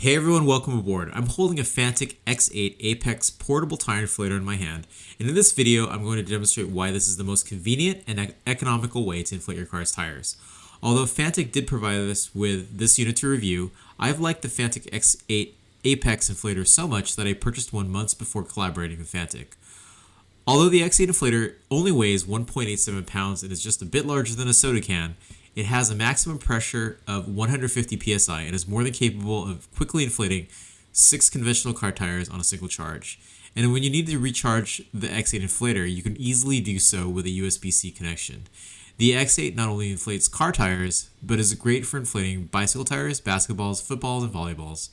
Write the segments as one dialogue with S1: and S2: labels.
S1: Hey everyone, welcome aboard. I'm holding a Fanttik X8 Apex portable tire inflator in my hand, and in this video I'm going to demonstrate why this is the most convenient and economical way to inflate your car's tires. Although Fanttik did provide us with this unit to review, I've liked the Fanttik X8 Apex inflator so much that I purchased one months before collaborating with Fanttik. Although the X8 inflator only weighs 1.87 pounds and is just a bit larger than a soda can, it has a maximum pressure of 150 psi and is more than capable of quickly inflating 6 conventional car tires on a single charge. And when you need to recharge the X8 inflator, you can easily do so with a USB-C connection. The X8 not only inflates car tires, but is great for inflating bicycle tires, basketballs, footballs, and volleyballs.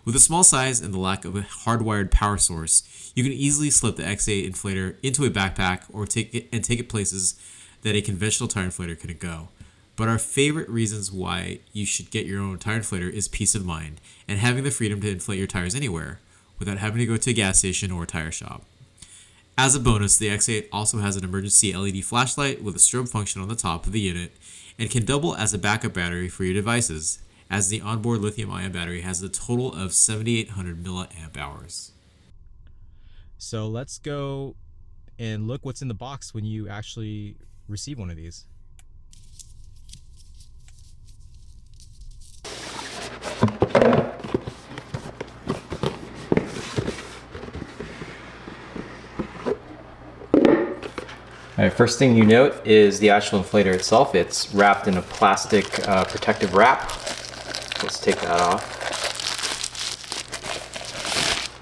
S1: With a small size and the lack of a hardwired power source, you can easily slip the X8 inflator into a backpack or take it places that a conventional tire inflator couldn't go. But our favorite reasons why you should get your own tire inflator is peace of mind and having the freedom to inflate your tires anywhere without having to go to a gas station or a tire shop. As a bonus, the X8 also has an emergency LED flashlight with a strobe function on the top of the unit and can double as a backup battery for your devices, as the onboard lithium-ion battery has a total of 7,800 milliamp hours.
S2: So let's go and look what's in the box when you actually receive one of these. Alright, first thing you note is the actual inflator itself. It's wrapped in a plastic protective wrap. Let's take that off.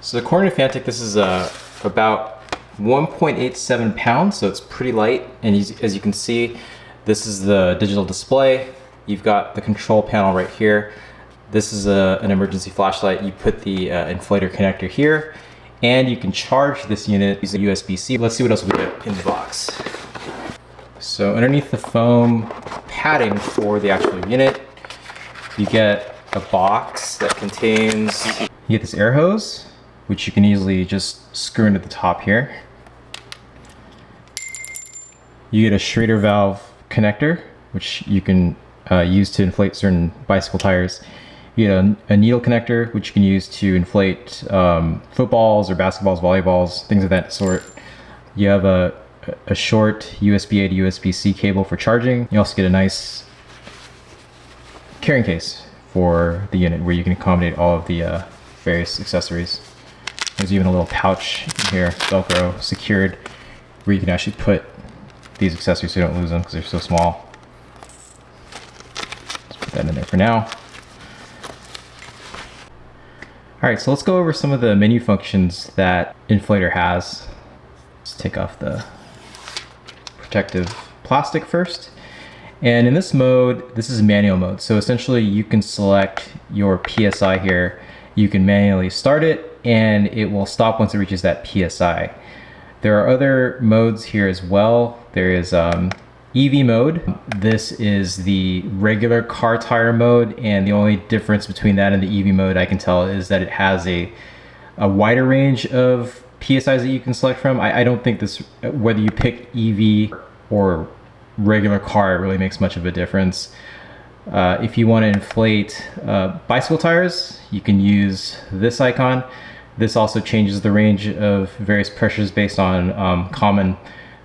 S2: So according to Fanttik, this is about 1.87 pounds, so it's pretty light. And as you can see, this is the digital display. You've got the control panel right here. This is an emergency flashlight. You put the inflator connector here, and you can charge this unit using USB-C. Let's see what else we get in the box. So underneath the foam padding for the actual unit, you get a box that contains, you get this air hose, which you can easily just screw into the top here. You get a Schrader valve connector, which you can use to inflate certain bicycle tires. You get a needle connector, which you can use to inflate footballs or basketballs, volleyballs, things of that sort. You have a short USB-A to USB-C cable for charging. You also get a nice carrying case for the unit where you can accommodate all of the various accessories. There's even a little pouch here, Velcro secured, where you can actually put these accessories so you don't lose them because they're so small. Let's put that in there for now. Alright, so let's go over some of the menu functions that Inflator has. Let's take off the protective plastic first. And in this mode, this is manual mode. So essentially you can select your PSI here. You can manually start it and it will stop once it reaches that PSI. There are other modes here as well. There is EV mode. This is the regular car tire mode, and the only difference between that and the EV mode I can tell is that it has a wider range of PSIs that you can select from. I don't think this, whether you pick EV or regular car, it really makes much of a difference. If you want to inflate bicycle tires, you can use this icon. This also changes the range of various pressures based on common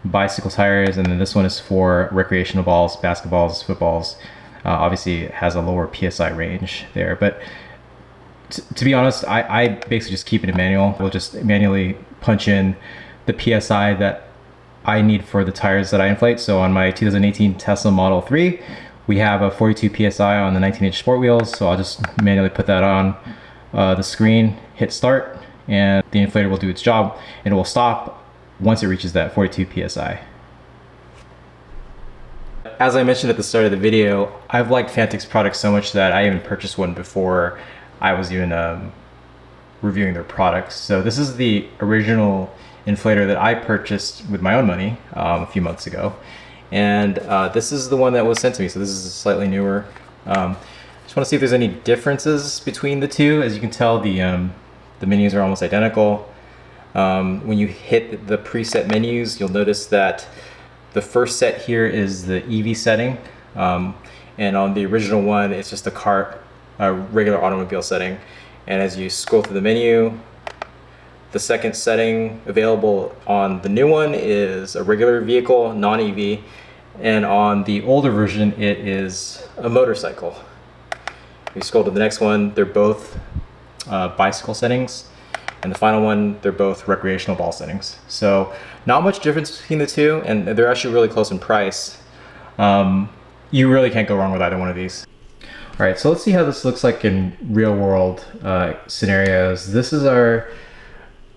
S2: bicycle tires, and then this one is for recreational balls, basketballs, footballs. Obviously it has a lower PSI range there, but to be honest, I basically just keep it in manual. We'll just manually punch in the PSI that I need for the tires that I inflate. So on my 2018 Tesla Model 3, we have a 42 PSI on the 19-inch sport wheels, so I'll just manually put that on the screen, hit start, and the inflator will do its job, and it will stop once it reaches that 42 PSI. As I mentioned at the start of the video, I've liked Fanttik's products so much that I even purchased one before I was even reviewing their products. So this is the original inflator that I purchased with my own money a few months ago. And this is the one that was sent to me, so this is slightly newer. Just want to see if there's any differences between the two. As you can tell, the menus are almost identical. When you hit the preset menus, you'll notice that the first set here is the EV setting, and on the original one, it's just a regular automobile setting. And as you scroll through the menu, the second setting available on the new one is a regular vehicle, non-EV, and on the older version it is a motorcycle. If you scroll to the next one, they're both bicycle settings, and the final one, they're both recreational ball settings. So not much difference between the two, and they're actually really close in price. You really can't go wrong with either one of these. All right, so let's see how this looks like in real world scenarios. This is our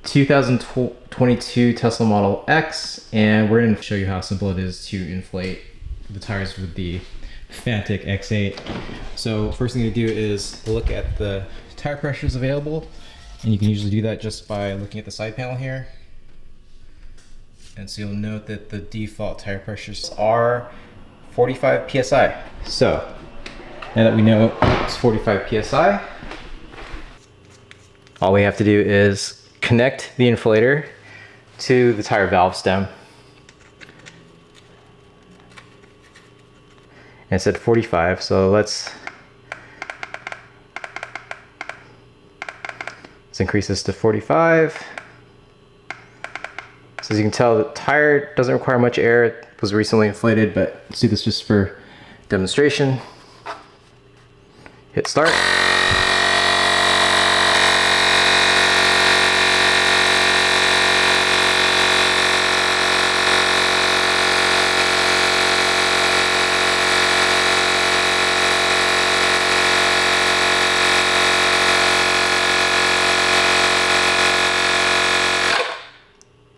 S2: 2022 Tesla Model X, and we're going to show you how simple it is to inflate the tires with the Fanttik X8. So first thing to do is look at the tire pressures available, and you can usually do that just by looking at the side panel here. And so you'll note that the default tire pressures are 45 psi. So now that we know it's 45 psi, all we have to do is connect the inflator to the tire valve stem. And it said 45, so let's increase this to 45. So as you can tell, the tire doesn't require much air. It was recently inflated, but let's do this just for demonstration. Hit start.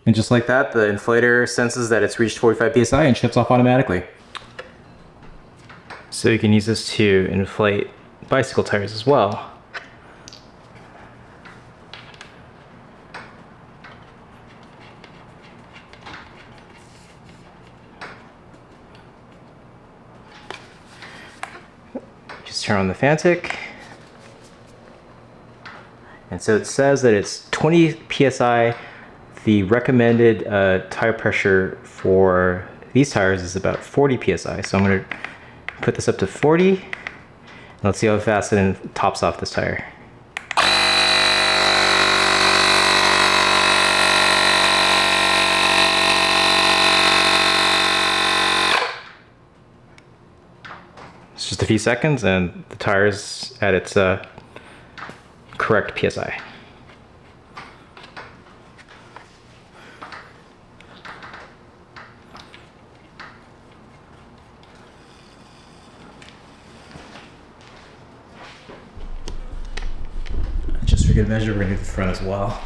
S2: And just like that, the inflator senses that it's reached 45 psi and shuts off automatically. So you can use this to inflate bicycle tires as well. Just turn on the Fanttik. And so it says that it's 20 psi. The recommended tire pressure for these tires is about 40 psi. So I'm going to put this up to 40. And let's see how fast it tops off this tire. It's just a few seconds and the tire's at its correct psi. Just for good measure, we're going to do the front as well.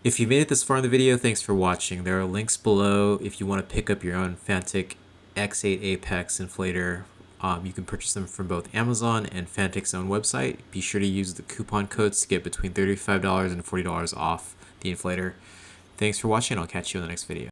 S1: If you made it this far in the video, thanks for watching. There are links below if you want to pick up your own Fanttik X8 Apex inflator. You can purchase them from both Amazon and Fanttik's own website. Be sure to use the coupon codes to get between $35 and $40 off the inflator. Thanks for watching, and I'll catch you in the next video.